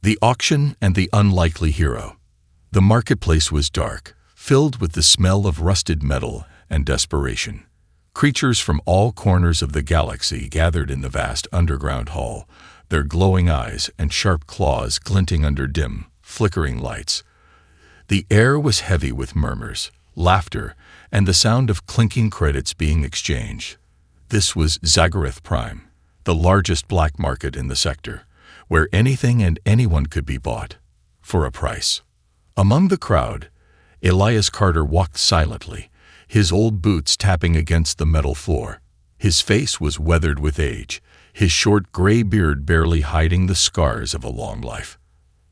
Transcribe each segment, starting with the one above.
The auction and the unlikely hero. The marketplace was dark, filled with the smell of rusted metal and desperation. Creatures from all corners of the galaxy gathered in the vast underground hall, their glowing eyes and sharp claws glinting under dim, flickering lights. The air was heavy with murmurs, laughter, and the sound of clinking credits being exchanged. This was Zagarath Prime, the largest black market in the sector, where anything and anyone could be bought, for a price. Among the crowd, Elias Carter walked silently, his old boots tapping against the metal floor. His face was weathered with age, his short gray beard barely hiding the scars of a long life.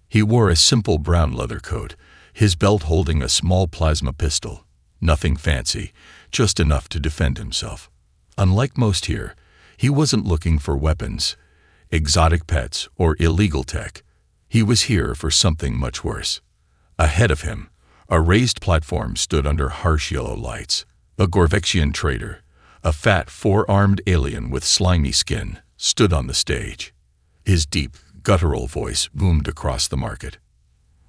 He wore a simple brown leather coat, his belt holding a small plasma pistol. Nothing fancy, just enough to defend himself. Unlike most here, he wasn't looking for weapons, exotic pets, or illegal tech. He was here for something much worse. Ahead of him, a raised platform stood under harsh yellow lights. A Gorvexian trader, a fat four-armed alien with slimy skin, stood on the stage. His deep, guttural voice boomed across the market.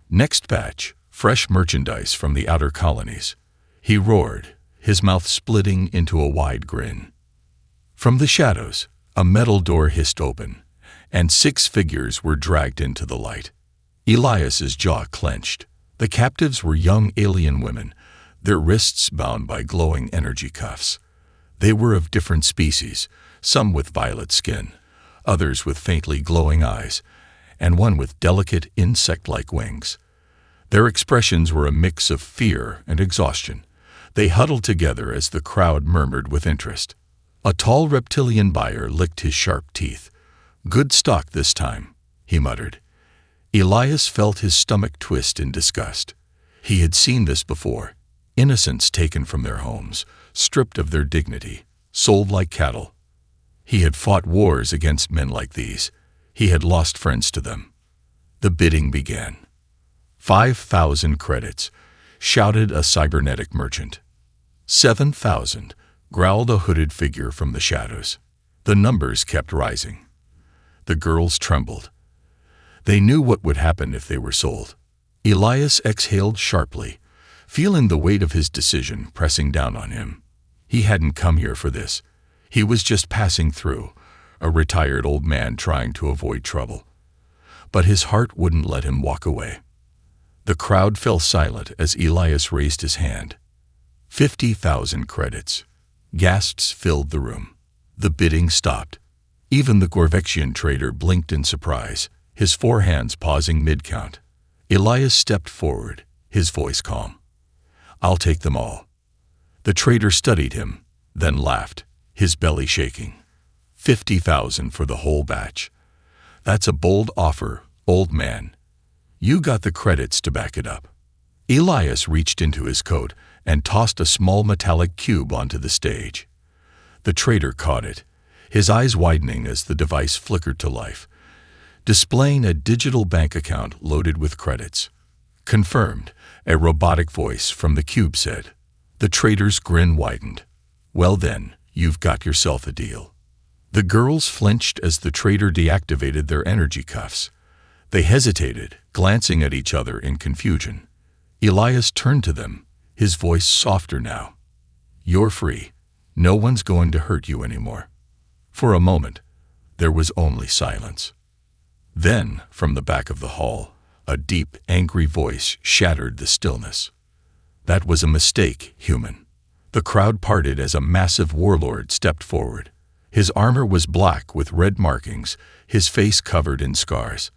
Next batch, fresh merchandise from the outer colonies. He roared, his mouth splitting into a wide grin. From the shadows, a metal door hissed open, and 6 figures were dragged into the light. Elias's jaw clenched. The captives were young alien women, their wrists bound by glowing energy cuffs. They were of different species, some with violet skin, others with faintly glowing eyes, and one with delicate insect-like wings. Their expressions were a mix of fear and exhaustion. They huddled together as the crowd murmured with interest. A tall reptilian buyer licked his sharp teeth. "Good stock this time," he muttered. Elias felt his stomach twist in disgust. He had seen this before. Innocents taken from their homes, stripped of their dignity, sold like cattle. He had fought wars against men like these. He had lost friends to them. The bidding began. 5,000 credits, shouted a cybernetic merchant. 7,000, growled a hooded figure from the shadows. The numbers kept rising. The girls trembled. They knew what would happen if they were sold. Elias exhaled sharply, feeling the weight of his decision pressing down on him. He hadn't come here for this. He was just passing through, a retired old man trying to avoid trouble. But his heart wouldn't let him walk away. The crowd fell silent as Elias raised his hand. 50,000 credits. Gasps filled the room. The bidding stopped. Even the Gorvexian trader blinked in surprise, his 4 hands pausing mid-count. Elias stepped forward, his voice calm. "I'll take them all." The trader studied him, then laughed, his belly shaking. 50,000 for the whole batch. That's a bold offer, old man. You got the credits to back it up. Elias reached into his coat and tossed a small metallic cube onto the stage. The trader caught it, his eyes widening as the device flickered to life, displaying a digital bank account loaded with credits. "Confirmed," a robotic voice from the cube said. The trader's grin widened. "Well then, you've got yourself a deal." The girls flinched as the trader deactivated their energy cuffs. They hesitated, glancing at each other in confusion. Elias turned to them, his voice softer now. "You're free. No one's going to hurt you anymore." For a moment, there was only silence. Then, from the back of the hall, a deep, angry voice shattered the stillness. "That was a mistake, human." The crowd parted as a massive warlord stepped forward. His armor was black with red markings, his face covered in scars.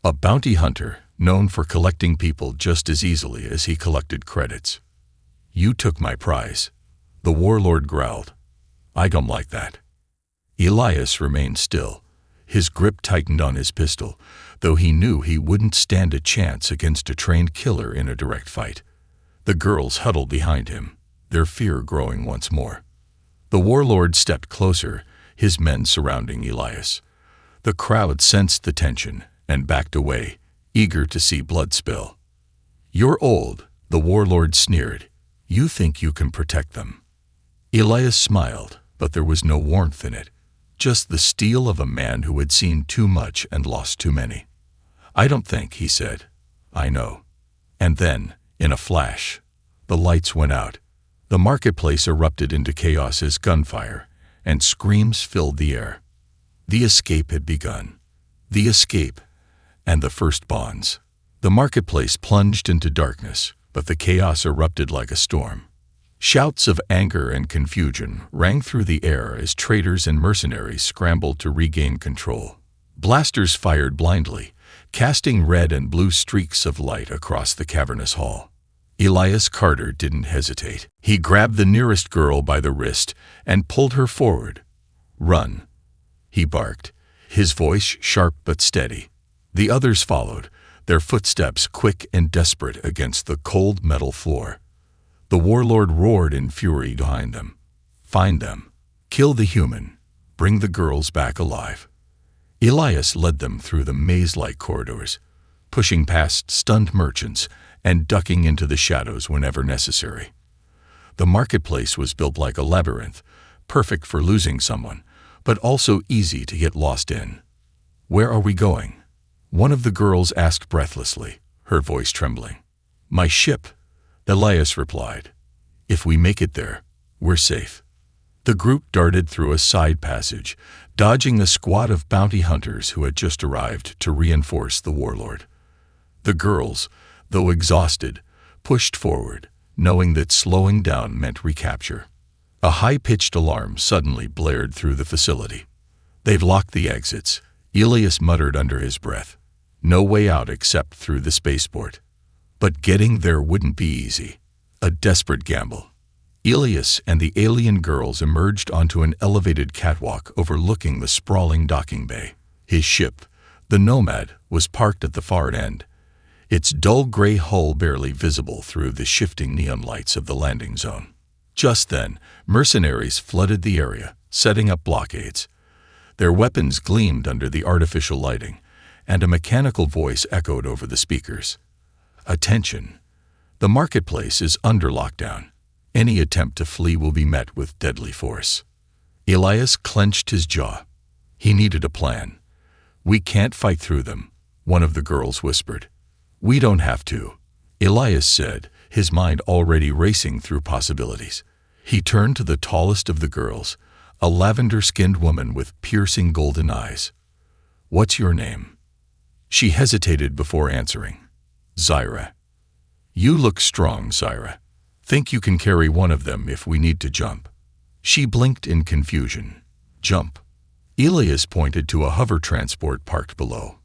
A bounty hunter, known for collecting people just as easily as he collected credits. "You took my prize," the warlord growled. "I don't like that." Elias remained still. His grip tightened on his pistol, though he knew he wouldn't stand a chance against a trained killer in a direct fight. The girls huddled behind him, their fear growing once more. The warlord stepped closer, his men surrounding Elias. The crowd sensed the tension and backed away, eager to see blood spill. "You're old," the warlord sneered. "You think you can protect them." Elias smiled, but there was no warmth in it, just the steel of a man who had seen too much and lost too many. "I don't think," he said. "I know." And then, in a flash, the lights went out. The marketplace erupted into chaos as gunfire and screams filled the air. The escape had begun. The escape and the first bonds. The marketplace plunged into darkness, but the chaos erupted like a storm. Shouts of anger and confusion rang through the air as traders and mercenaries scrambled to regain control. Blasters fired blindly, casting red and blue streaks of light across the cavernous hall. Elias Carter didn't hesitate. He grabbed the nearest girl by the wrist and pulled her forward. "Run," he barked, his voice sharp but steady. The others followed, their footsteps quick and desperate against the cold metal floor. The warlord roared in fury behind them. "Find them. Kill the human. Bring the girls back alive." Elias led them through the maze-like corridors, pushing past stunned merchants and ducking into the shadows whenever necessary. The marketplace was built like a labyrinth, perfect for losing someone, but also easy to get lost in. "Where are we going?" one of the girls asked breathlessly, her voice trembling. "My ship," Elias replied. "If we make it there, we're safe." The group darted through a side passage, dodging a squad of bounty hunters who had just arrived to reinforce the warlord. The girls, though exhausted, pushed forward, knowing that slowing down meant recapture. A high-pitched alarm suddenly blared through the facility. "They've locked the exits," Elias muttered under his breath. "No way out except through the spaceport." But getting there wouldn't be easy. A desperate gamble. Elias and the alien girls emerged onto an elevated catwalk overlooking the sprawling docking bay. His ship, the Nomad, was parked at the far end, its dull gray hull barely visible through the shifting neon lights of the landing zone. Just then, mercenaries flooded the area, setting up blockades. Their weapons gleamed under the artificial lighting, and a mechanical voice echoed over the speakers. "Attention! The marketplace is under lockdown. Any attempt to flee will be met with deadly force." Elias clenched his jaw. He needed a plan. "We can't fight through them," one of the girls whispered. "We don't have to," Elias said, his mind already racing through possibilities. He turned to the tallest of the girls, a lavender-skinned woman with piercing golden eyes. "What's your name?" She hesitated before answering. "Zyra." "You look strong, Zyra. Think you can carry one of them if we need to jump?" She blinked in confusion. "Jump?" Elias pointed to a hover transport parked below.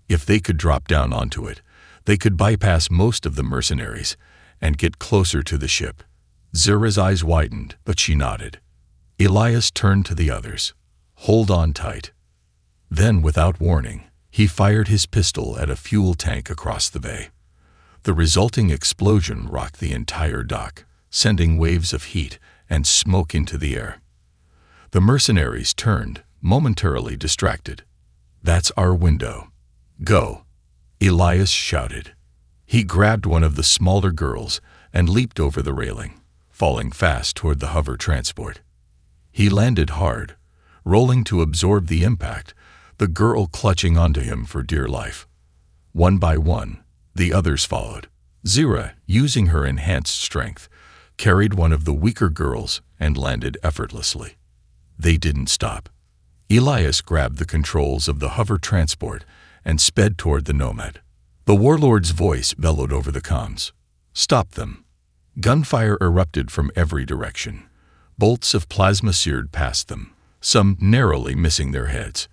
If they could drop down onto it, they could bypass most of the mercenaries and get closer to the ship. Zyra's eyes widened, but she nodded. Elias turned to the others. "Hold on tight." Then, without warning, he fired his pistol at a fuel tank across the bay. The resulting explosion rocked the entire dock, sending waves of heat and smoke into the air. The mercenaries turned, momentarily distracted. "That's our window. Go," Elias shouted. He grabbed one of the smaller girls and leaped over the railing, falling fast toward the hover transport. He landed hard, rolling to absorb the impact, the girl clutching onto him for dear life. One by one, the others followed. Zyra, using her enhanced strength, carried one of the weaker girls and landed effortlessly. They didn't stop. Elias grabbed the controls of the hover transport and sped toward the Nomad. The warlord's voice bellowed over the comms. "Stop them." Gunfire erupted from every direction. Bolts of plasma seared past them, some narrowly missing their heads.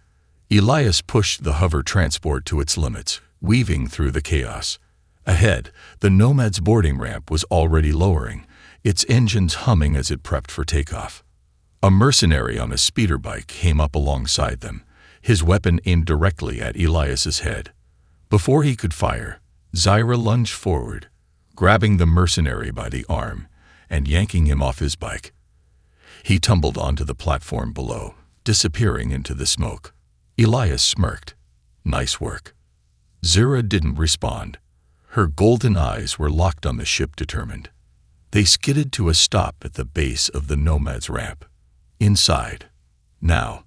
Elias pushed the hover transport to its limits, weaving through the chaos. Ahead, the Nomad's boarding ramp was already lowering, its engines humming as it prepped for takeoff. A mercenary on a speeder bike came up alongside them, his weapon aimed directly at Elias's head. Before he could fire, Zyra lunged forward, grabbing the mercenary by the arm and yanking him off his bike. He tumbled onto the platform below, disappearing into the smoke. Elias smirked. "Nice work." Zyra didn't respond. Her golden eyes were locked on the ship, determined. They skidded to a stop at the base of the Nomad's ramp. "Inside. Now,"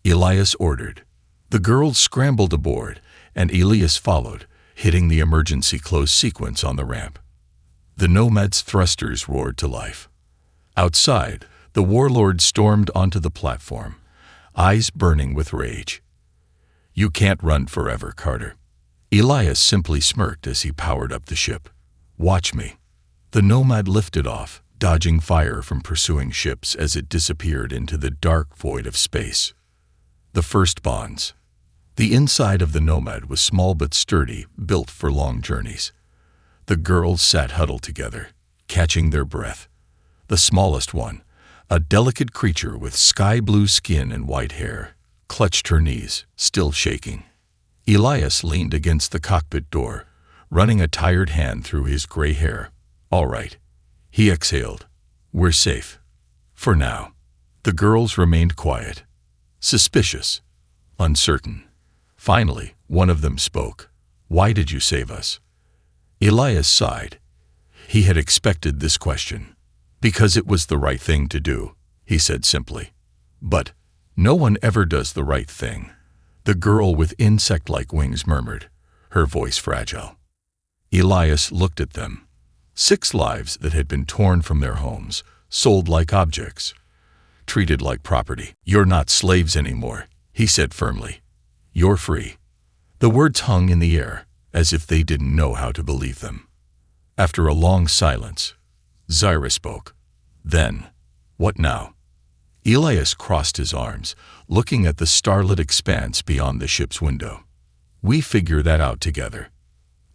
Elias ordered. The girls scrambled aboard, and Elias followed, hitting the emergency close sequence on the ramp. The Nomad's thrusters roared to life. Outside, the warlord stormed onto the platform, eyes burning with rage. "You can't run forever, Carter." Elias simply smirked as he powered up the ship. "Watch me." The Nomad lifted off, dodging fire from pursuing ships as it disappeared into the dark void of space. The first bonds. The inside of the Nomad was small but sturdy, built for long journeys. The girls sat huddled together, catching their breath. The smallest one, a delicate creature with sky-blue skin and white hair, clutched her knees, still shaking. Elias leaned against the cockpit door, running a tired hand through his gray hair. "All right." He exhaled. "We're safe. For now." The girls remained quiet, suspicious, uncertain. Finally, one of them spoke. "Why did you save us?" Elias sighed. He had expected this question. "Because it was the right thing to do," he said simply. "But no one ever does the right thing," the girl with insect-like wings murmured, her voice fragile. Elias looked at them. 6 lives that had been torn from their homes, sold like objects, treated like property. "You're not slaves anymore," he said firmly. "You're free." The words hung in the air, as if they didn't know how to believe them. After a long silence, Zyra spoke. "Then, what now?" Elias crossed his arms, looking at the starlit expanse beyond the ship's window. "We figure that out together."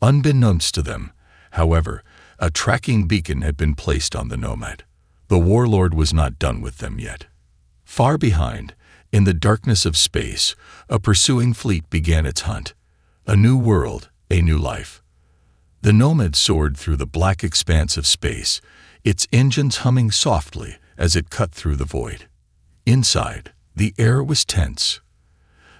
Unbeknownst to them, however, a tracking beacon had been placed on the Nomad. The warlord was not done with them yet. Far behind, in the darkness of space, a pursuing fleet began its hunt. A new world, a new life. The Nomad soared through the black expanse of space, its engines humming softly as it cut through the void. Inside, the air was tense.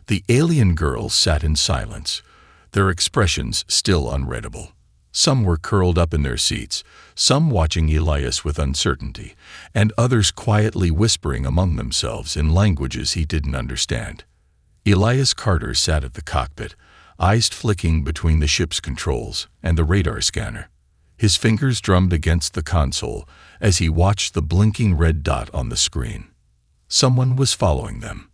The alien girls sat in silence, their expressions still unreadable. Some were curled up in their seats, some watching Elias with uncertainty, and others quietly whispering among themselves in languages he didn't understand. Elias Carter sat at the cockpit, eyes flicking between the ship's controls and the radar scanner. His fingers drummed against the console as he watched the blinking red dot on the screen. Someone was following them.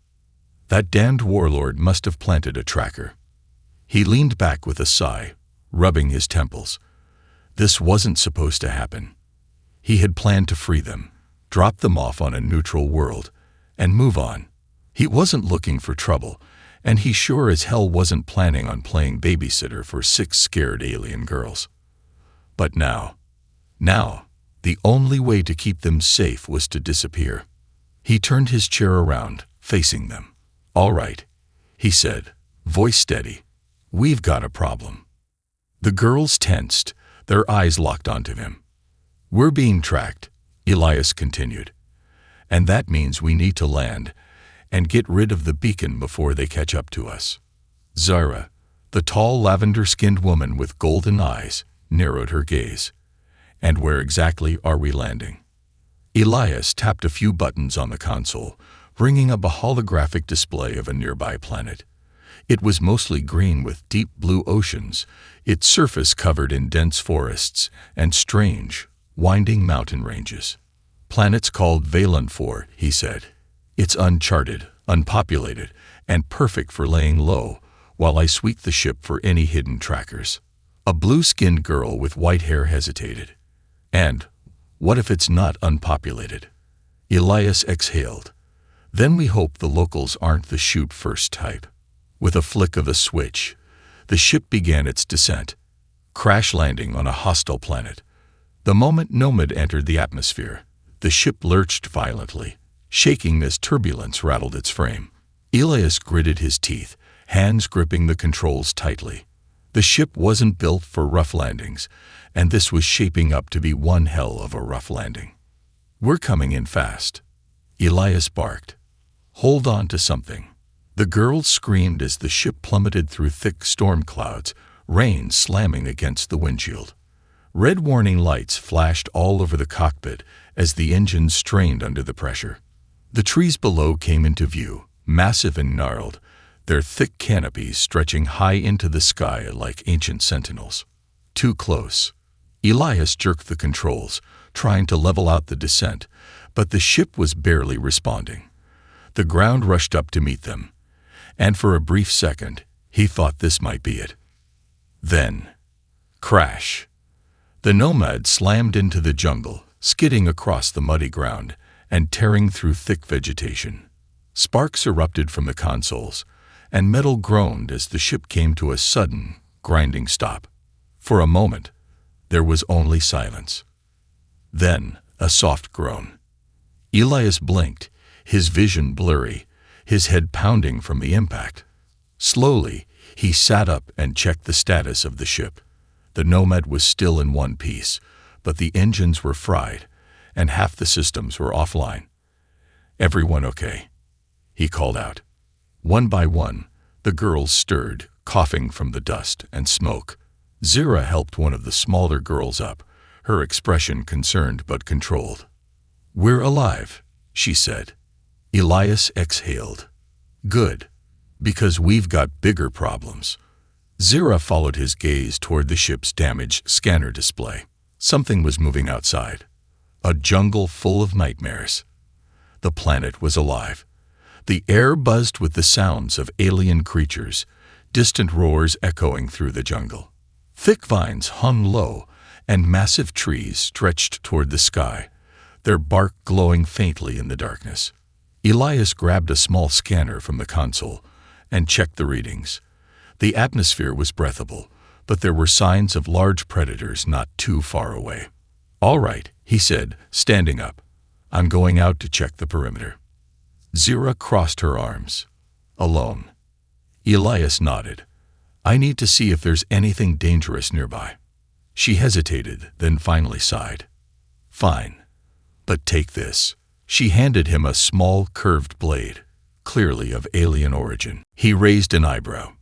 That damned warlord must have planted a tracker. He leaned back with a sigh, rubbing his temples. This wasn't supposed to happen. He had planned to free them, drop them off on a neutral world, and move on. He wasn't looking for trouble, and he sure as hell wasn't planning on playing babysitter for 6 scared alien girls. But now, the only way to keep them safe was to disappear. He turned his chair around, facing them. "All right," he said, voice steady. "We've got a problem." The girls tensed, their eyes locked onto him. "We're being tracked," Elias continued. "And that means we need to land and get rid of the beacon before they catch up to us." Zyra, the tall lavender-skinned woman with golden eyes, narrowed her gaze. "And where exactly are we landing?" Elias tapped a few buttons on the console, bringing up a holographic display of a nearby planet. It was mostly green with deep blue oceans, its surface covered in dense forests and strange, winding mountain ranges. "Planet's called Valen 4, he said. "It's uncharted, unpopulated, and perfect for laying low, while I sweep the ship for any hidden trackers." A blue-skinned girl with white hair hesitated. "And what if it's not unpopulated?" Elias exhaled. "Then we hope the locals aren't the shoot-first type." With a flick of a switch, the ship began its descent, crash landing on a hostile planet. The moment Nomad entered the atmosphere, the ship lurched violently, shaking as turbulence rattled its frame. Elias gritted his teeth, hands gripping the controls tightly. The ship wasn't built for rough landings, and this was shaping up to be one hell of a rough landing. "We're coming in fast," Elias barked. "Hold on to something." The girls screamed as the ship plummeted through thick storm clouds, rain slamming against the windshield. Red warning lights flashed all over the cockpit as the engines strained under the pressure. The trees below came into view, massive and gnarled, their thick canopies stretching high into the sky like ancient sentinels. Too close. Elias jerked the controls, trying to level out the descent, but the ship was barely responding. The ground rushed up to meet them, and for a brief second, he thought this might be it. Then, crash. The Nomad slammed into the jungle, skidding across the muddy ground and tearing through thick vegetation. Sparks erupted from the consoles, and metal groaned as the ship came to a sudden, grinding stop. For a moment, there was only silence. Then, a soft groan. Elias blinked, his vision blurry, his head pounding from the impact. Slowly, he sat up and checked the status of the ship. The Nomad was still in one piece, but the engines were fried, and half the systems were offline. "Everyone okay?" he called out. One by one, the girls stirred, coughing from the dust and smoke. Zira helped one of the smaller girls up, her expression concerned but controlled. "We're alive," she said. Elias exhaled. "Good, because we've got bigger problems." Zira followed his gaze toward the ship's damaged scanner display. Something was moving outside. A jungle full of nightmares. The planet was alive. The air buzzed with the sounds of alien creatures, distant roars echoing through the jungle. Thick vines hung low, and massive trees stretched toward the sky, their bark glowing faintly in the darkness. Elias grabbed a small scanner from the console and checked the readings. The atmosphere was breathable, but there were signs of large predators not too far away. "All right," he said, standing up. "I'm going out to check the perimeter." Zira crossed her arms. "Alone?" Elias nodded. "I need to see if there's anything dangerous nearby." She hesitated, then finally sighed. "Fine. But take this." She handed him a small, curved blade, clearly of alien origin. He raised an eyebrow.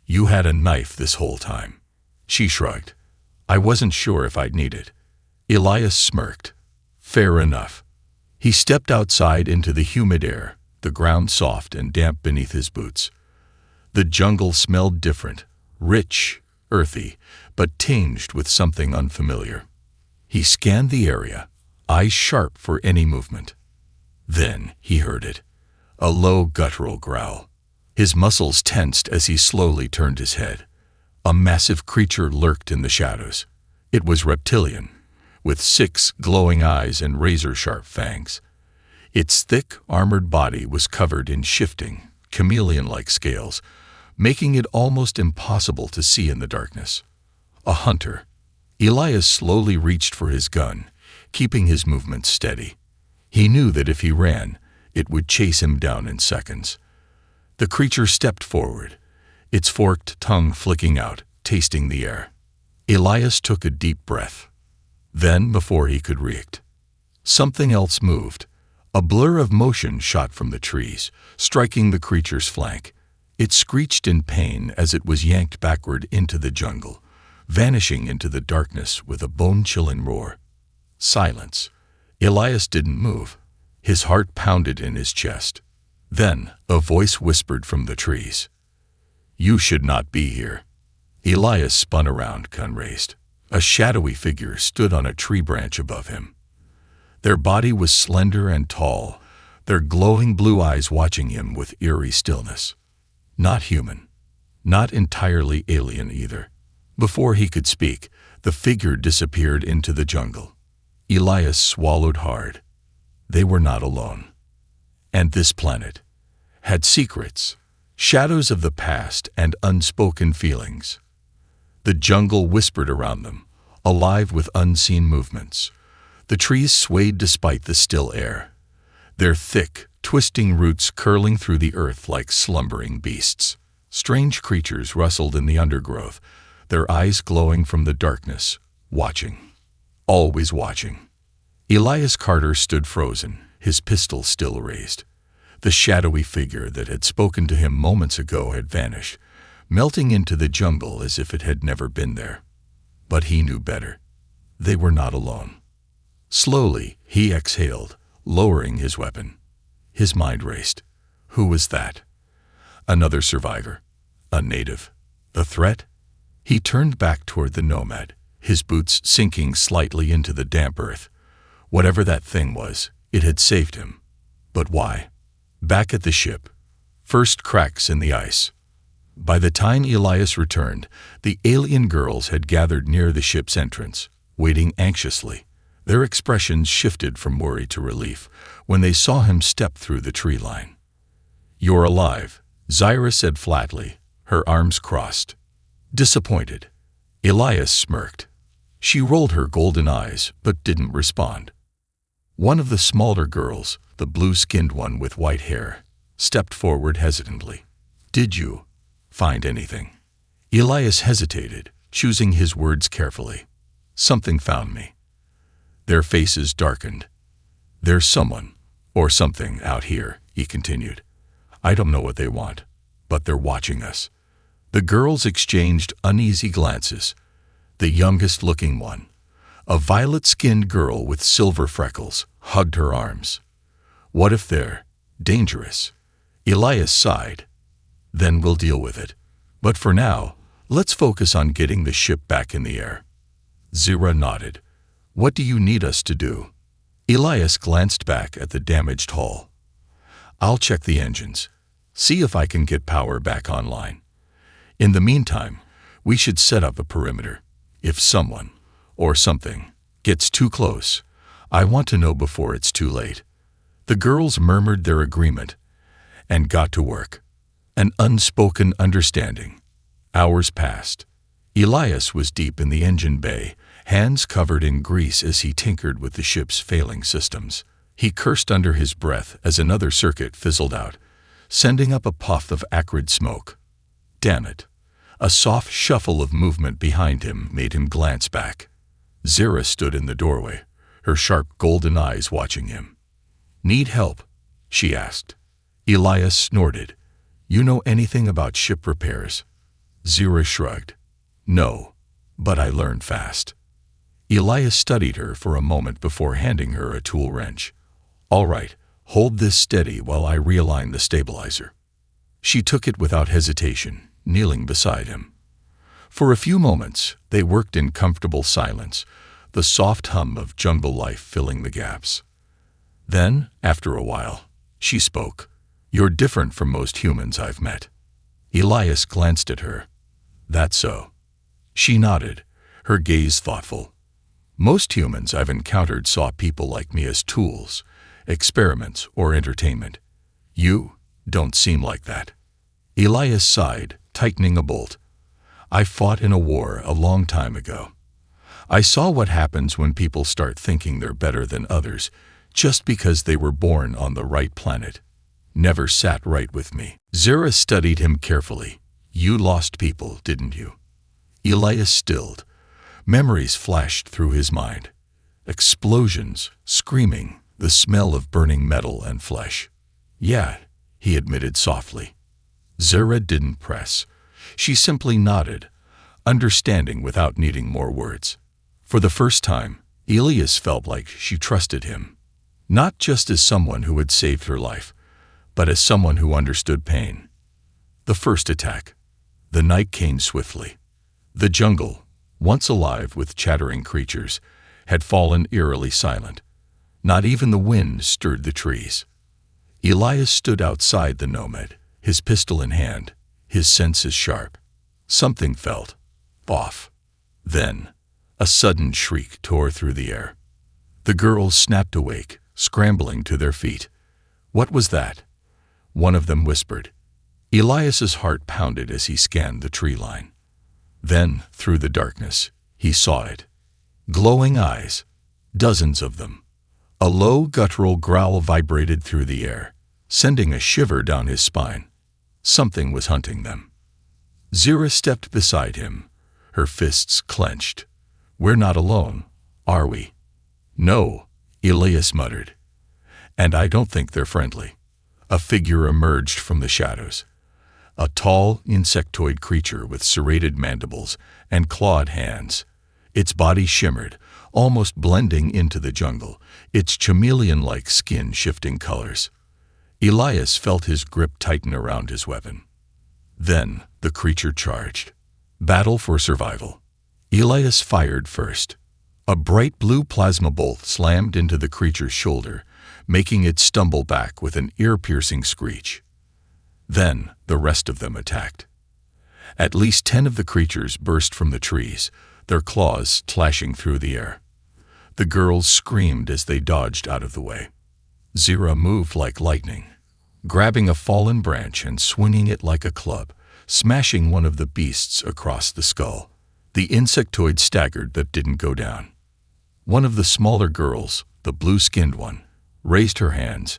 "You had a knife this whole time." She shrugged. "I wasn't sure if I'd need it." Elias smirked. "Fair enough." He stepped outside into the humid air, the ground soft and damp beneath his boots. The jungle smelled different, rich, earthy, but tinged with something unfamiliar. He scanned the area, eyes sharp for any movement. Then he heard it, a low guttural growl. His muscles tensed as he slowly turned his head. A massive creature lurked in the shadows. It was reptilian, with 6 glowing eyes and razor-sharp fangs. Its thick, armored body was covered in shifting, chameleon-like scales, making it almost impossible to see in the darkness. A hunter. Elias slowly reached for his gun, keeping his movements steady. He knew that if he ran, it would chase him down in seconds. The creature stepped forward, its forked tongue flicking out, tasting the air. Elias took a deep breath. Then, before he could react, something else moved. A blur of motion shot from the trees, striking the creature's flank. It screeched in pain as it was yanked backward into the jungle, vanishing into the darkness with a bone-chilling roar. Silence. Elias didn't move. His heart pounded in his chest. Then, a voice whispered from the trees. "You should not be here." Elias spun around, gun raised. A shadowy figure stood on a tree branch above him. Their body was slender and tall, their glowing blue eyes watching him with eerie stillness. Not human. Not entirely alien either. Before he could speak, the figure disappeared into the jungle. Elias swallowed hard. They were not alone. And this planet had secrets, shadows of the past and unspoken feelings. The jungle whispered around them, alive with unseen movements. The trees swayed despite the still air, their thick, twisting roots curling through the earth like slumbering beasts. Strange creatures rustled in the undergrowth, their eyes glowing from the darkness, watching. Always watching. Elias Carter stood frozen, his pistol still raised. The shadowy figure that had spoken to him moments ago had vanished, melting into the jungle as if it had never been there. But he knew better. They were not alone. Slowly, he exhaled, lowering his weapon. His mind raced. Who was that? Another survivor. A native. A threat? He turned back toward the nomad, his boots sinking slightly into the damp earth. Whatever that thing was, it had saved him. But why? Back at the ship. First cracks in the ice. By the time Elias returned, the alien girls had gathered near the ship's entrance, waiting anxiously. Their expressions shifted from worry to relief when they saw him step through the tree line. "You're alive," Zyra said flatly, her arms crossed. Disappointed, Elias smirked. She rolled her golden eyes but didn't respond. One of the smaller girls, the blue-skinned one with white hair, stepped forward hesitantly. "Did you find anything?" Elias hesitated, choosing his words carefully. "Something found me." Their faces darkened. "There's someone, or something, out here," he continued. "I don't know what they want, but they're watching us." The girls exchanged uneasy glances. The youngest-looking one, a violet-skinned girl with silver freckles, hugged her arms. "What if they're dangerous?" Elias sighed. "Then we'll deal with it. But for now, let's focus on getting the ship back in the air." Zyra nodded. "What do you need us to do?" Elias glanced back at the damaged hull. "I'll check the engines, see if I can get power back online. In the meantime, we should set up a perimeter. If someone, or something, gets too close, I want to know before it's too late." The girls murmured their agreement and got to work. An unspoken understanding. Hours passed. Elias was deep in the engine bay, hands covered in grease as he tinkered with the ship's failing systems. He cursed under his breath as another circuit fizzled out, sending up a puff of acrid smoke. Damn it. A soft shuffle of movement behind him made him glance back. Zyra stood in the doorway, her sharp golden eyes watching him. "Need help?" she asked. Elias snorted. "You know anything about ship repairs?" Zyra shrugged. "No, but I learned fast." Elias studied her for a moment before handing her a tool wrench. "All right, hold this steady while I realign the stabilizer." She took it without hesitation, kneeling beside him. For a few moments, they worked in comfortable silence, the soft hum of jungle life filling the gaps. Then, after a while, she spoke. "You're different from most humans I've met." Elias glanced at her. "That's so?" She nodded, her gaze thoughtful. "Most humans I've encountered saw people like me as tools, experiments, or entertainment. You don't seem like that." Elias sighed, tightening a bolt. "I fought in a war a long time ago. I saw what happens when people start thinking they're better than others just because they were born on the right planet. Never sat right with me." Zyra studied him carefully. "You lost people, didn't you?" Elias stilled. Memories flashed through his mind. Explosions, screaming, the smell of burning metal and flesh. "Yeah," he admitted softly. Zyra didn't press. She simply nodded, understanding without needing more words. For the first time, Elias felt like she trusted him. Not just as someone who had saved her life, but as someone who understood pain. The first attack. The night came swiftly. The jungle, once alive with chattering creatures, had fallen eerily silent. Not even the wind stirred the trees. Elias stood outside the nomad, his pistol in hand, his senses sharp. Something felt off. Then, a sudden shriek tore through the air. The girls snapped awake, scrambling to their feet. "What was that?" one of them whispered. Elias's heart pounded as he scanned the tree line. Then, through the darkness, he saw it. Glowing eyes, dozens of them. A low, guttural growl vibrated through the air, sending a shiver down his spine. Something was hunting them. Zyra stepped beside him, her fists clenched. "We're not alone, are we?" "No," Elias muttered. "And I don't think they're friendly." A figure emerged from the shadows. A tall, insectoid creature with serrated mandibles and clawed hands. Its body shimmered, almost blending into the jungle, its chameleon-like skin shifting colors. Elias felt his grip tighten around his weapon. Then the creature charged. Battle for survival. Elias fired first. A bright blue plasma bolt slammed into the creature's shoulder, making it stumble back with an ear-piercing screech. Then the rest of them attacked. At least 10 of the creatures burst from the trees, their claws clashing through the air. The girls screamed as they dodged out of the way. Zira moved like lightning, grabbing a fallen branch and swinging it like a club, smashing one of the beasts across the skull. The insectoid staggered but didn't go down. One of the smaller girls, the blue-skinned one, raised her hands,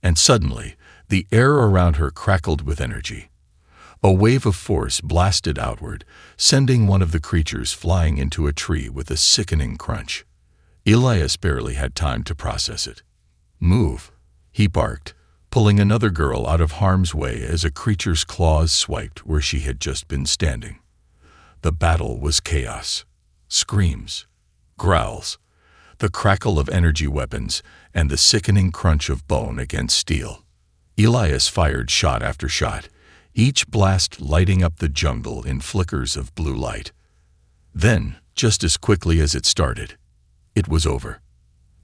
and suddenly the air around her crackled with energy. A wave of force blasted outward, sending one of the creatures flying into a tree with a sickening crunch. Elias barely had time to process it. "Move," he barked, pulling another girl out of harm's way as a creature's claws swiped where she had just been standing. The battle was chaos. Screams, growls, the crackle of energy weapons, and the sickening crunch of bone against steel. Elias fired shot after shot, each blast lighting up the jungle in flickers of blue light. Then, just as quickly as it started, it was over.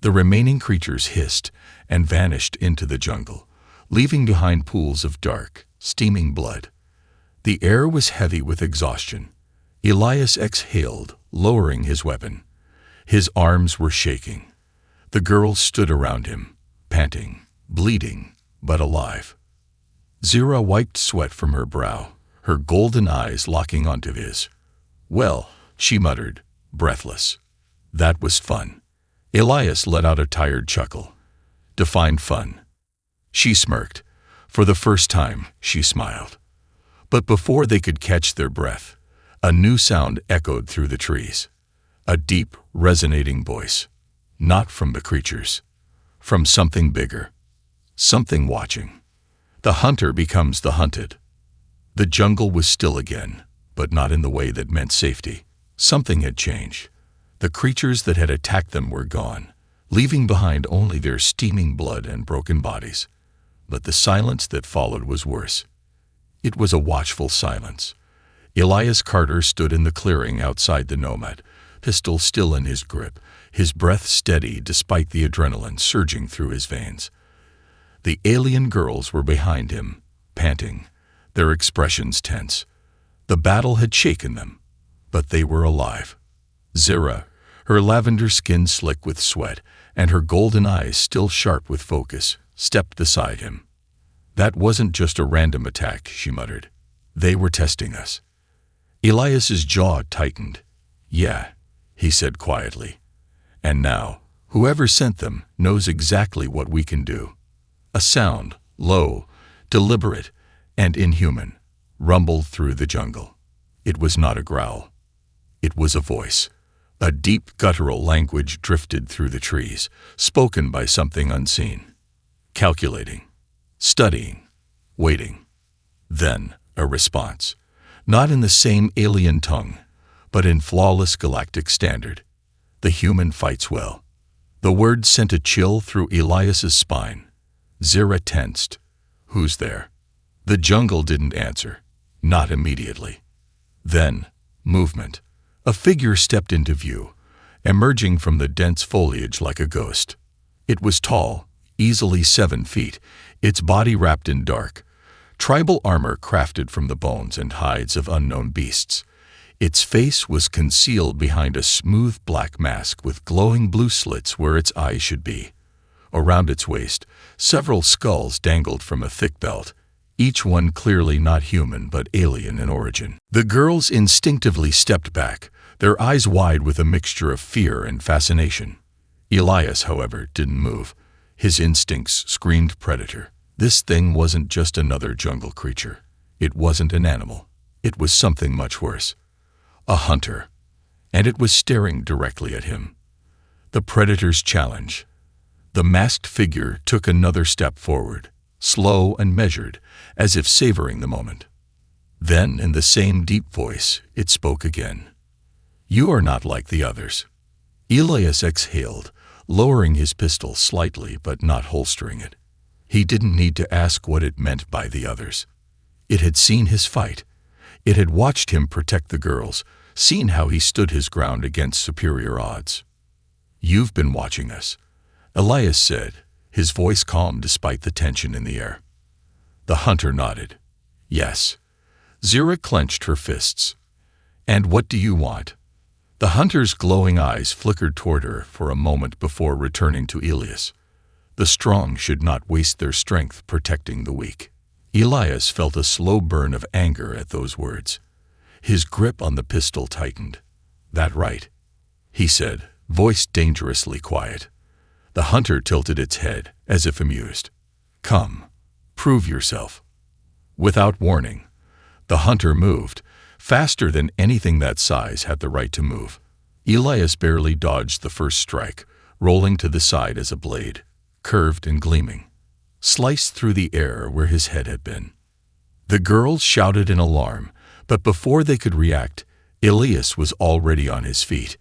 The remaining creatures hissed and vanished into the jungle, leaving behind pools of dark, steaming blood. The air was heavy with exhaustion. Elias exhaled, lowering his weapon. His arms were shaking. The girls stood around him, panting, bleeding, but alive. Zira wiped sweat from her brow, her golden eyes locking onto his. "Well," she muttered, breathless. "That was fun." Elias let out a tired chuckle. "Define fun." She smirked. For the first time, she smiled. But before they could catch their breath, a new sound echoed through the trees. A deep, resonating voice. Not from the creatures. From something bigger. Something watching. The hunter becomes the hunted. The jungle was still again, but not in the way that meant safety. Something had changed. The creatures that had attacked them were gone, leaving behind only their steaming blood and broken bodies. But the silence that followed was worse. It was a watchful silence. Elias Carter stood in the clearing outside the nomad, pistol still in his grip, his breath steady despite the adrenaline surging through his veins. The alien girls were behind him, panting, their expressions tense. The battle had shaken them, but they were alive. Zira, her lavender skin slick with sweat and her golden eyes still sharp with focus, stepped beside him. "That wasn't just a random attack," she muttered. "They were testing us." Elias's jaw tightened. "Yeah," he said quietly. "And now, whoever sent them knows exactly what we can do." A sound, low, deliberate, and inhuman, rumbled through the jungle. It was not a growl. It was a voice. A deep guttural language drifted through the trees, spoken by something unseen. Calculating, studying, waiting. Then a response. Not in the same alien tongue, but in flawless galactic standard. "The human fights well." The word sent a chill through Elias's spine. Zira tensed. "Who's there?" The jungle didn't answer. Not immediately. Then, movement. A figure stepped into view, emerging from the dense foliage like a ghost. It was tall, easily 7 feet, its body wrapped in dark, tribal armor crafted from the bones and hides of unknown beasts. Its face was concealed behind a smooth black mask with glowing blue slits where its eyes should be. Around its waist, several skulls dangled from a thick belt, each one clearly not human but alien in origin. The girls instinctively stepped back, their eyes wide with a mixture of fear and fascination. Elias, however, didn't move. His instincts screamed predator. This thing wasn't just another jungle creature. It wasn't an animal. It was something much worse. A hunter. And it was staring directly at him. The predator's challenge. The masked figure took another step forward, slow and measured, as if savoring the moment. Then, in the same deep voice, it spoke again. "You are not like the others." Elias exhaled, lowering his pistol slightly but not holstering it. He didn't need to ask what it meant by the others. It had seen his fight. It had watched him protect the girls, seen how he stood his ground against superior odds. "You've been watching us," Elias said, his voice calm despite the tension in the air. The hunter nodded. "Yes." Zira clenched her fists. "And what do you want?" The hunter's glowing eyes flickered toward her for a moment before returning to Elias. The strong should not waste their strength protecting the weak. Elias felt a slow burn of anger at those words. His grip on the pistol tightened. "That right," he said, voice dangerously quiet. The hunter tilted its head, as if amused. "Come, prove yourself." Without warning, the hunter moved, faster than anything that size had the right to move. Elias barely dodged the first strike, rolling to the side as a blade, curved and gleaming, sliced through the air where his head had been. The girls shouted in alarm, but before they could react, Elias was already on his feet.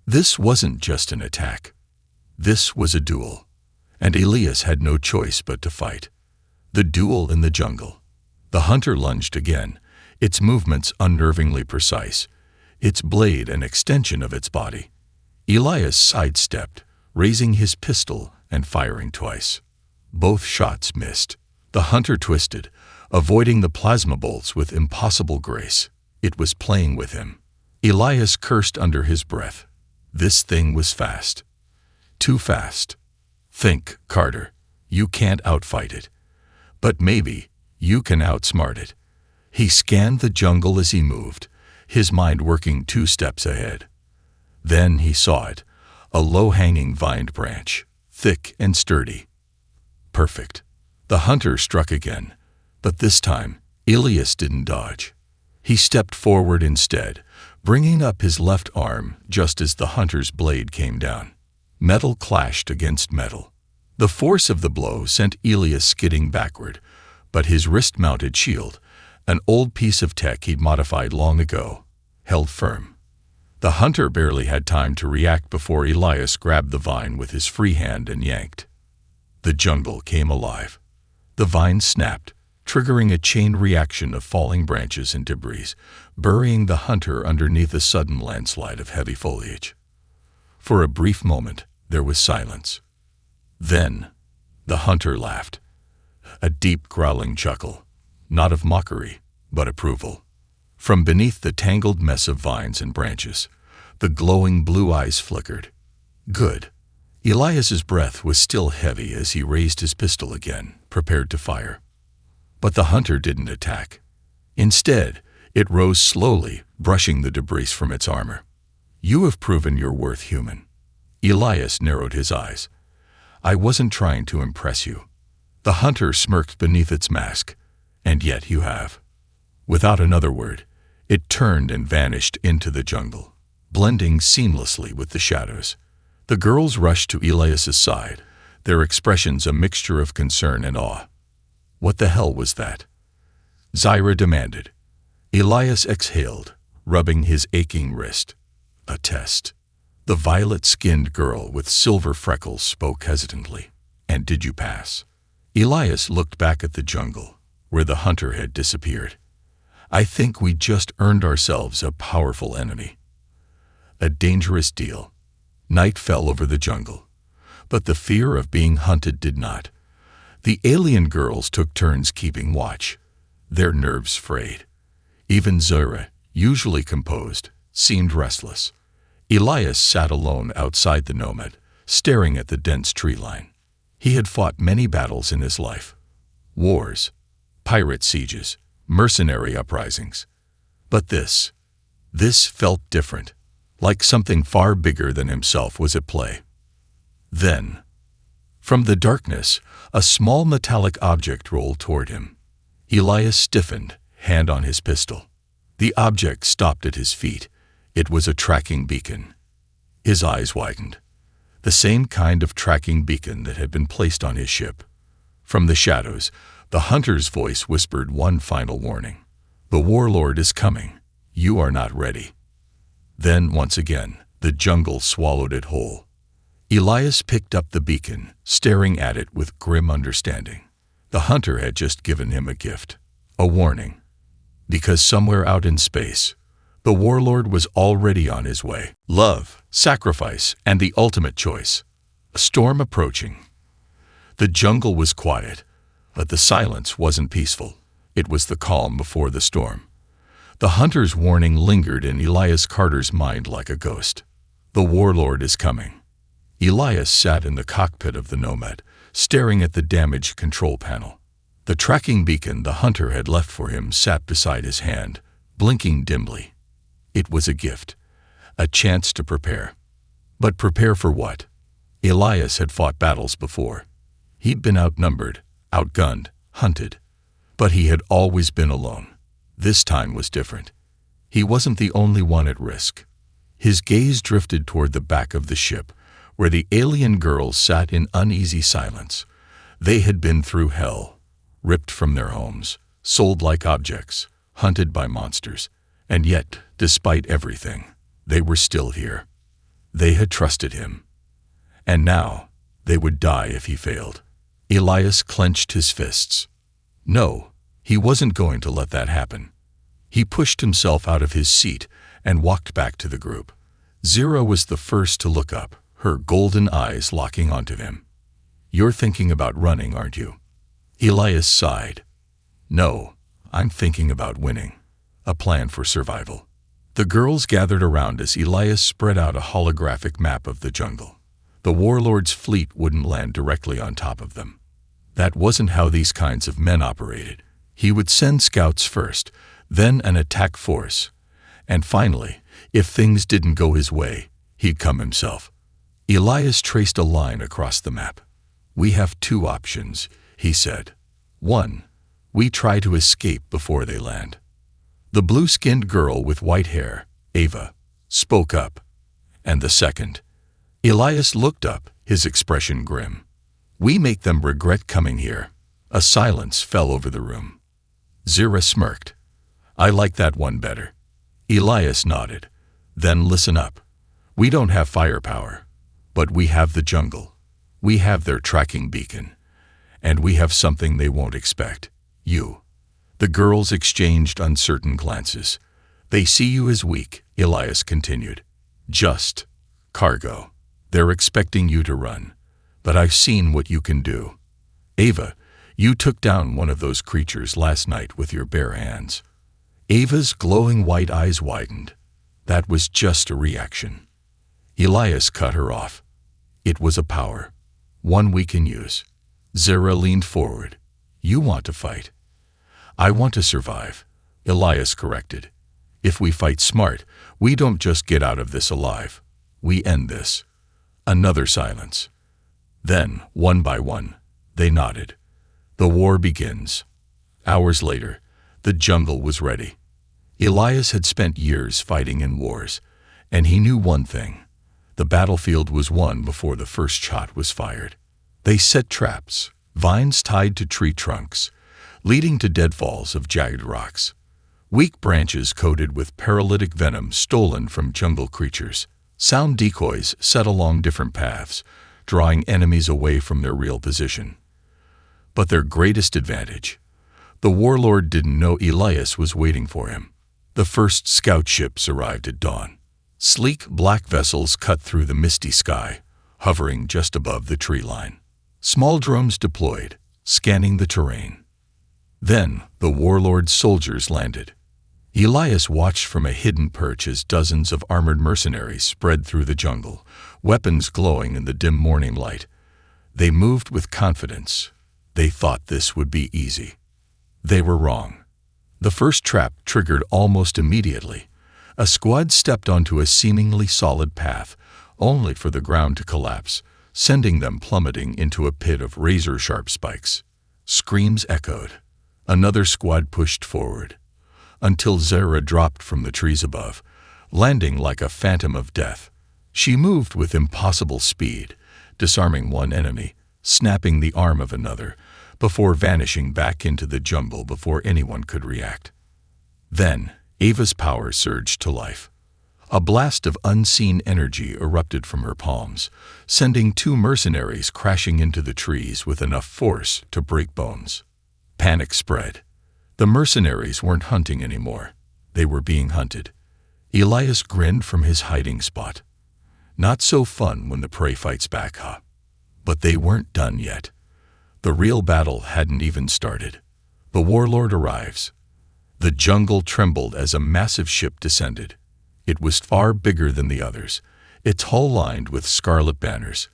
This wasn't just an attack. This was a duel, and Elias had no choice but to fight. The duel in the jungle. The hunter lunged again, its movements unnervingly precise, its blade an extension of its body. Elias sidestepped, raising his pistol and firing twice. Both shots missed. The hunter twisted, avoiding the plasma bolts with impossible grace. It was playing with him. Elias cursed under his breath. This thing was fast. Too fast. "Think, Carter. You can't outfight it. But maybe you can outsmart it." He scanned the jungle as he moved, his mind working 2 steps ahead. Then he saw it, a low-hanging vined branch, thick and sturdy. Perfect. The hunter struck again, but this time Elias didn't dodge. He stepped forward instead, bringing up his left arm just as the hunter's blade came down. Metal clashed against metal. The force of the blow sent Elias skidding backward, but his wrist-mounted shield, an old piece of tech he'd modified long ago, held firm. The hunter barely had time to react before Elias grabbed the vine with his free hand and yanked. The jungle came alive. The vine snapped, triggering a chain reaction of falling branches and debris, burying the hunter underneath a sudden landslide of heavy foliage. For a brief moment, there was silence. Then, the hunter laughed. A deep, growling chuckle, not of mockery, but approval. From beneath the tangled mess of vines and branches, the glowing blue eyes flickered. Good. Elias's breath was still heavy as he raised his pistol again, prepared to fire. But the hunter didn't attack. Instead, it rose slowly, brushing the debris from its armor. "You have proven your worth, human." Elias narrowed his eyes. "I wasn't trying to impress you." The hunter smirked beneath its mask. "And yet you have." Without another word, it turned and vanished into the jungle, blending seamlessly with the shadows. The girls rushed to Elias's side, their expressions a mixture of concern and awe. "What the hell was that?" Zira demanded. Elias exhaled, rubbing his aching wrist. "A test." The violet-skinned girl with silver freckles spoke hesitantly. "And did you pass?" Elias looked back at the jungle, where the hunter had disappeared. "I think we just earned ourselves a powerful enemy." A dangerous deal. Night fell over the jungle, but the fear of being hunted did not. The alien girls took turns keeping watch, their nerves frayed. Even Zira, usually composed, seemed restless. Elias sat alone outside the nomad, staring at the dense tree line. He had fought many battles in his life. Wars, pirate sieges, mercenary uprisings. But this felt different, like something far bigger than himself was at play. Then, from the darkness, a small metallic object rolled toward him. Elias stiffened, hand on his pistol. The object stopped at his feet. It was a tracking beacon. His eyes widened. The same kind of tracking beacon that had been placed on his ship. From the shadows, the hunter's voice whispered one final warning. "The warlord is coming. You are not ready." Then, once again, the jungle swallowed it whole. Elias picked up the beacon, staring at it with grim understanding. The hunter had just given him a gift. A warning. Because somewhere out in space, the warlord was already on his way. Love, sacrifice, and the ultimate choice. A storm approaching. The jungle was quiet, but the silence wasn't peaceful. It was the calm before the storm. The hunter's warning lingered in Elias Carter's mind like a ghost. The warlord is coming. Elias sat in the cockpit of the Nomad, staring at the damaged control panel. The tracking beacon the hunter had left for him sat beside his hand, blinking dimly. It was a gift, a chance to prepare. But prepare for what? Elias had fought battles before. He'd been outnumbered, outgunned, hunted. But he had always been alone. This time was different. He wasn't the only one at risk. His gaze drifted toward the back of the ship, where the alien girls sat in uneasy silence. They had been through hell, ripped from their homes, sold like objects, hunted by monsters. And yet, despite everything, they were still here. They had trusted him. And now, they would die if he failed. Elias clenched his fists. No, he wasn't going to let that happen. He pushed himself out of his seat and walked back to the group. Zira was the first to look up, her golden eyes locking onto him. "You're thinking about running, aren't you?" Elias sighed. "No, I'm thinking about winning. A plan for survival." The girls gathered around as Elias spread out a holographic map of the jungle. The warlord's fleet wouldn't land directly on top of them. That wasn't how these kinds of men operated. He would send scouts first, then an attack force. And finally, if things didn't go his way, he'd come himself. Elias traced a line across the map. "We have two options," he said. "One, we try to escape before they land." The blue-skinned girl with white hair, Ava, spoke up. "And the second?" Elias looked up, his expression grim. "We make them regret coming here." A silence fell over the room. Zira smirked. "I like that one better." Elias nodded. "Then listen up. We don't have firepower, but we have the jungle. We have their tracking beacon. And we have something they won't expect. You." The girls exchanged uncertain glances. "They see you as weak," Elias continued. "Just cargo. They're expecting you to run. But I've seen what you can do. Ava, you took down one of those creatures last night with your bare hands." Ava's glowing white eyes widened. "That was just a reaction." Elias cut her off. "It was a power. One we can use." Zira leaned forward. "You want to fight." "I want to survive," Elias corrected. "If we fight smart, we don't just get out of this alive. We end this." Another silence. Then, one by one, they nodded. The war begins. Hours later, the jungle was ready. Elias had spent years fighting in wars, and he knew one thing. The battlefield was won before the first shot was fired. They set traps, vines tied to tree trunks, leading to deadfalls of jagged rocks. Weak branches coated with paralytic venom stolen from jungle creatures. Sound decoys set along different paths, drawing enemies away from their real position. But their greatest advantage, the warlord didn't know Elias was waiting for him. The first scout ships arrived at dawn. Sleek black vessels cut through the misty sky, hovering just above the tree line. Small drones deployed, scanning the terrain. Then the warlord's soldiers landed. Elias watched from a hidden perch as dozens of armored mercenaries spread through the jungle, weapons glowing in the dim morning light. They moved with confidence. They thought this would be easy. They were wrong. The first trap triggered almost immediately. A squad stepped onto a seemingly solid path, only for the ground to collapse, sending them plummeting into a pit of razor-sharp spikes. Screams echoed. Another squad pushed forward, until Zira dropped from the trees above, landing like a phantom of death. She moved with impossible speed, disarming one enemy, snapping the arm of another, before vanishing back into the jungle before anyone could react. Then, Ava's power surged to life. A blast of unseen energy erupted from her palms, sending two mercenaries crashing into the trees with enough force to break bones. Panic spread. The mercenaries weren't hunting anymore. They were being hunted. Elias grinned from his hiding spot. Not so fun when the prey fights back, huh? But they weren't done yet. The real battle hadn't even started. The warlord arrives. The jungle trembled as a massive ship descended. It was far bigger than the others, its hull lined with scarlet banners.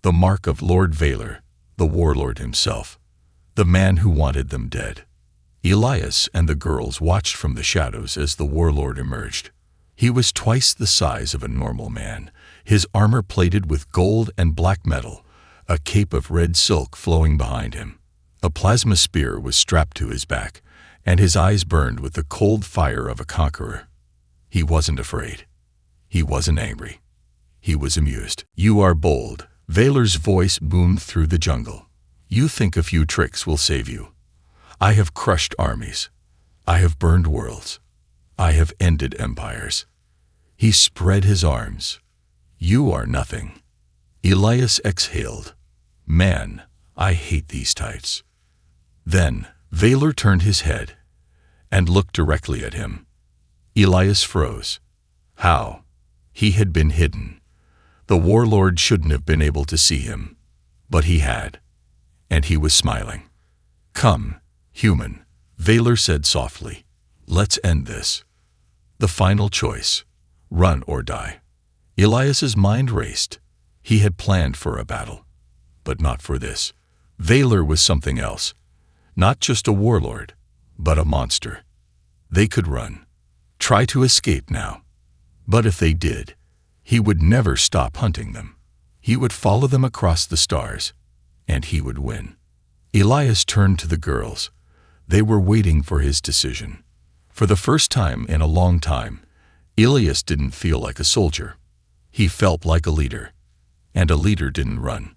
The mark of Lord Valor, the warlord himself, the man who wanted them dead. Elias and the girls watched from the shadows as the warlord emerged. He was twice the size of a normal man, his armor plated with gold and black metal, a cape of red silk flowing behind him. A plasma spear was strapped to his back, and his eyes burned with the cold fire of a conqueror. He wasn't afraid. He wasn't angry. He was amused. "You are bold," Valor's voice boomed through the jungle. "You think a few tricks will save you. I have crushed armies. I have burned worlds. I have ended empires." He spread his arms. "You are nothing." Elias exhaled. "Man, I hate these types." Then Valor turned his head and looked directly at him. Elias froze. How? He had been hidden. The warlord shouldn't have been able to see him, but he had, and he was smiling. "Come, human," Valor said softly. "Let's end this. The final choice, run or die." Elias's mind raced. He had planned for a battle, but not for this. Valor was something else. Not just a warlord, but a monster. They could run, try to escape now. But if they did, he would never stop hunting them. He would follow them across the stars, and he would win. Elias turned to the girls. They were waiting for his decision. For the first time in a long time, Elias didn't feel like a soldier. He felt like a leader, and a leader didn't run.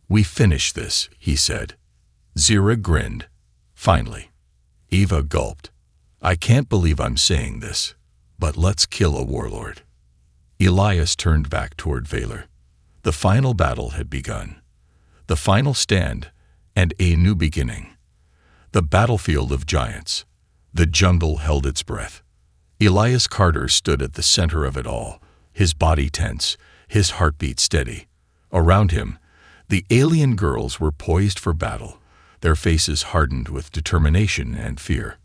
"We finish this," he said. Zira grinned. "Finally." Eva gulped. "I can't believe I'm saying this, but let's kill a warlord." Elias turned back toward Valor. The final battle had begun. The final stand and a new beginning. The battlefield of giants. The jungle held its breath. Elias Carter stood at the center of it all, his body tense, his heartbeat steady. Around him, the alien girls were poised for battle, their faces hardened with determination and fear.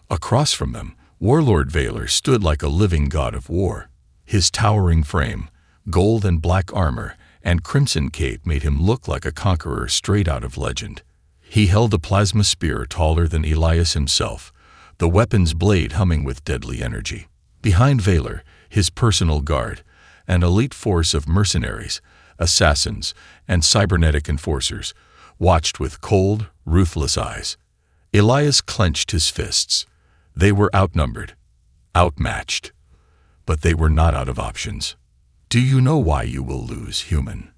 Across from them, Warlord Valor stood like a living god of war. His towering frame, gold and black armor, and crimson cape made him look like a conqueror straight out of legend. He held a plasma spear taller than Elias himself, the weapon's blade humming with deadly energy. Behind Valor, his personal guard, an elite force of mercenaries, assassins, and cybernetic enforcers, watched with cold, ruthless eyes. Elias clenched his fists. They were outnumbered, outmatched, but they were not out of options. "Do you know why you will lose, human?"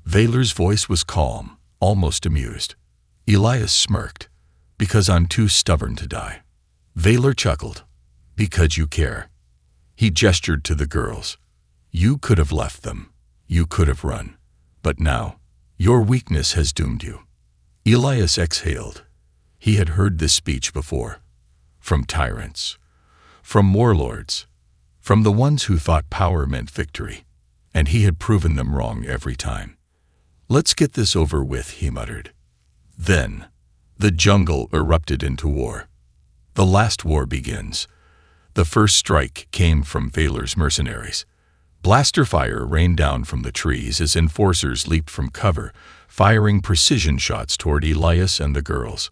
Valor's voice was calm, almost amused. Elias smirked. "Because I'm too stubborn to die." Valor chuckled. "Because you care." He gestured to the girls. "You could have left them. You could have run. But now, your weakness has doomed you." Elias exhaled. He had heard this speech before. From tyrants. From warlords. From the ones who thought power meant victory. And he had proven them wrong every time. "Let's get this over with," he muttered. Then, the jungle erupted into war. The last war begins. The first strike came from Valor's mercenaries. Blaster fire rained down from the trees as enforcers leaped from cover, firing precision shots toward Elias and the girls.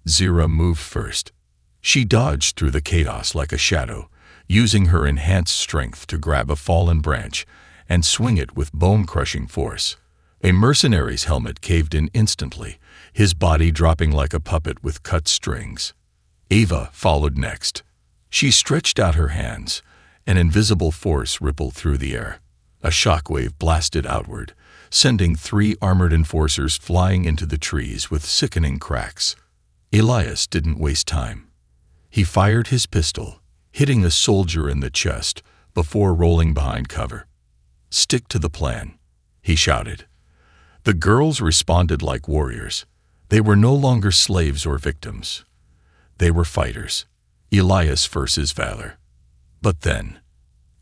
Zira moved first. She dodged through the chaos like a shadow, using her enhanced strength to grab a fallen branch and swing it with bone-crushing force. A mercenary's helmet caved in instantly, his body dropping like a puppet with cut strings. Eva followed next. She stretched out her hands. An invisible force rippled through the air. A shockwave blasted outward, sending 3 armored enforcers flying into the trees with sickening cracks. Elias didn't waste time. He fired his pistol, hitting a soldier in the chest before rolling behind cover. "Stick to the plan," he shouted. The girls responded like warriors. They were no longer slaves or victims. They were fighters. Elias versus Valor. But then,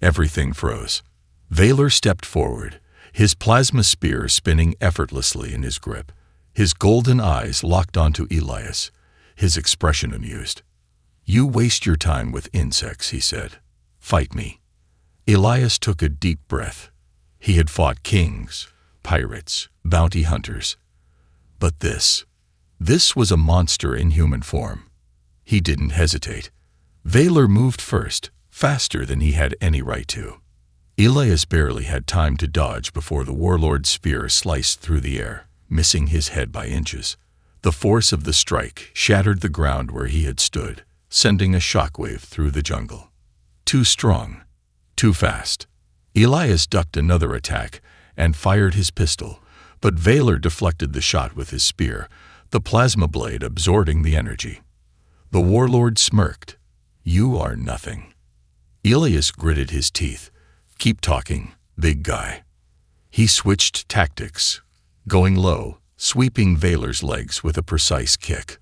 everything froze. Valor stepped forward, his plasma spear spinning effortlessly in his grip. His golden eyes locked onto Elias, his expression amused. "You waste your time with insects," he said. "Fight me." Elias took a deep breath. He had fought kings, pirates, bounty hunters. But this was a monster in human form. He didn't hesitate. Valor moved first, faster than he had any right to. Elias barely had time to dodge before the warlord's spear sliced through the air, missing his head by inches. The force of the strike shattered the ground where he had stood, sending a shockwave through the jungle. Too strong, too fast. Elias ducked another attack and fired his pistol, but Valor deflected the shot with his spear, the plasma blade absorbing the energy. The warlord smirked. "You are nothing." Elias gritted his teeth. "Keep talking, big guy." He switched tactics, going low, sweeping Valor's legs with a precise kick.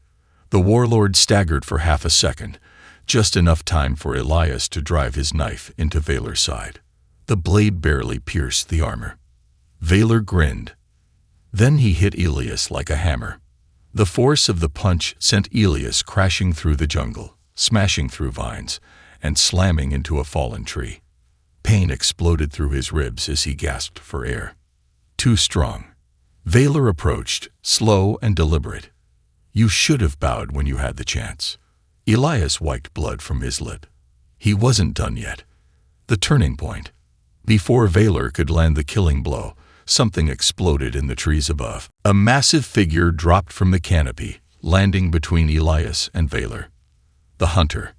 The warlord staggered for half a second, just enough time for Elias to drive his knife into Valor's side. The blade barely pierced the armor. Valor grinned. Then he hit Elias like a hammer. The force of the punch sent Elias crashing through the jungle, smashing through vines, and slamming into a fallen tree. Pain exploded through his ribs as he gasped for air. Too strong. Valor approached, slow and deliberate. "You should have bowed when you had the chance." Elias wiped blood from his lip. He wasn't done yet. The turning point. Before Valor could land the killing blow, something exploded in the trees above. A massive figure dropped from the canopy, landing between Elias and Valor. The hunter.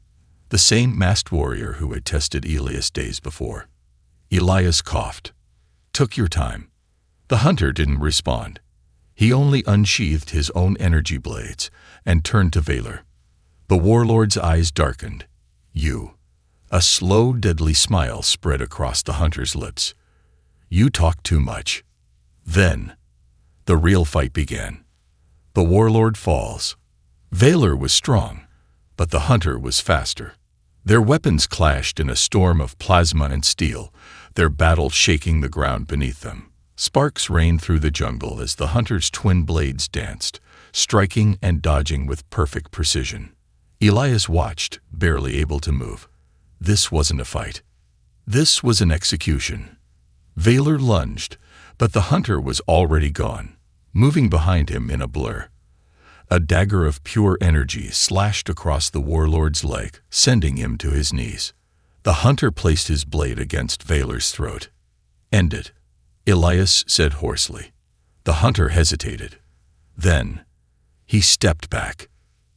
The same masked warrior who had tested Elias days before. Elias coughed. "Took your time." The hunter didn't respond. He only unsheathed his own energy blades and turned to Valor. The warlord's eyes darkened. "You." A slow, deadly smile spread across the hunter's lips. "You talk too much." Then, the real fight began. The warlord falls. Valor was strong, but the hunter was faster. Their weapons clashed in a storm of plasma and steel, their battle shaking the ground beneath them. Sparks rained through the jungle as the hunter's twin blades danced, striking and dodging with perfect precision. Elias watched, barely able to move. This wasn't a fight. This was an execution. Valor lunged, but the hunter was already gone, moving behind him in a blur. A dagger of pure energy slashed across the warlord's leg, sending him to his knees. The hunter placed his blade against Valor's throat. "End it," Elias said hoarsely. The hunter hesitated. Then, he stepped back.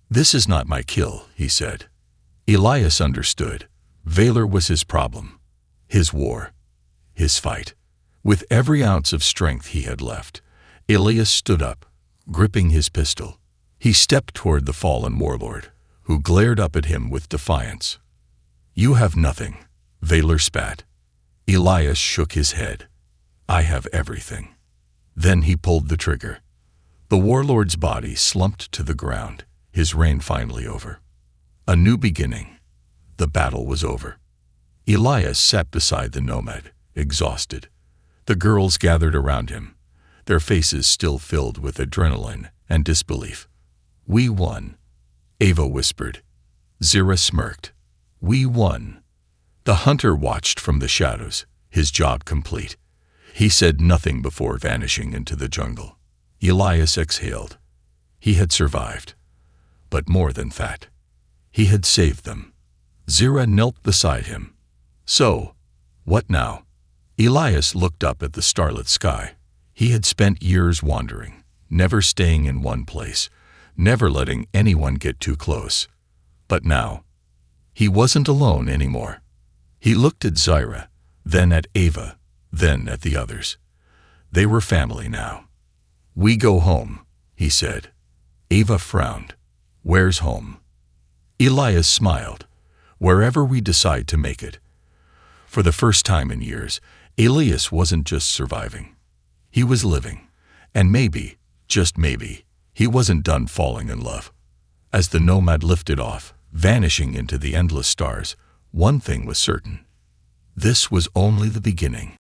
"This is not my kill," he said. Elias understood. Valor was his problem. His war. His fight. With every ounce of strength he had left, Elias stood up, gripping his pistol. He stepped toward the fallen warlord, who glared up at him with defiance. "You have nothing," Valor spat. Elias shook his head. "I have everything." Then he pulled the trigger. The warlord's body slumped to the ground, his reign finally over. A new beginning. The battle was over. Elias sat beside the nomad, exhausted. The girls gathered around him, their faces still filled with adrenaline and disbelief. "We won," Ava whispered. Zira smirked. "We won." The hunter watched from the shadows, his job complete. He said nothing before vanishing into the jungle. Elias exhaled. He had survived. But more than that, he had saved them. Zira knelt beside him. "So, what now?" Elias looked up at the starlit sky. He had spent years wandering, never staying in one place, never letting anyone get too close. But now, he wasn't alone anymore. He looked at Zira, then at Ava, then at the others. They were family now. "We go home," he said. Ava frowned. "Where's home?" Elias smiled. "Wherever we decide to make it." For the first time in years, Elias wasn't just surviving. He was living. And maybe, just maybe, he wasn't done falling in love. As the nomad lifted off, vanishing into the endless stars, one thing was certain. This was only the beginning.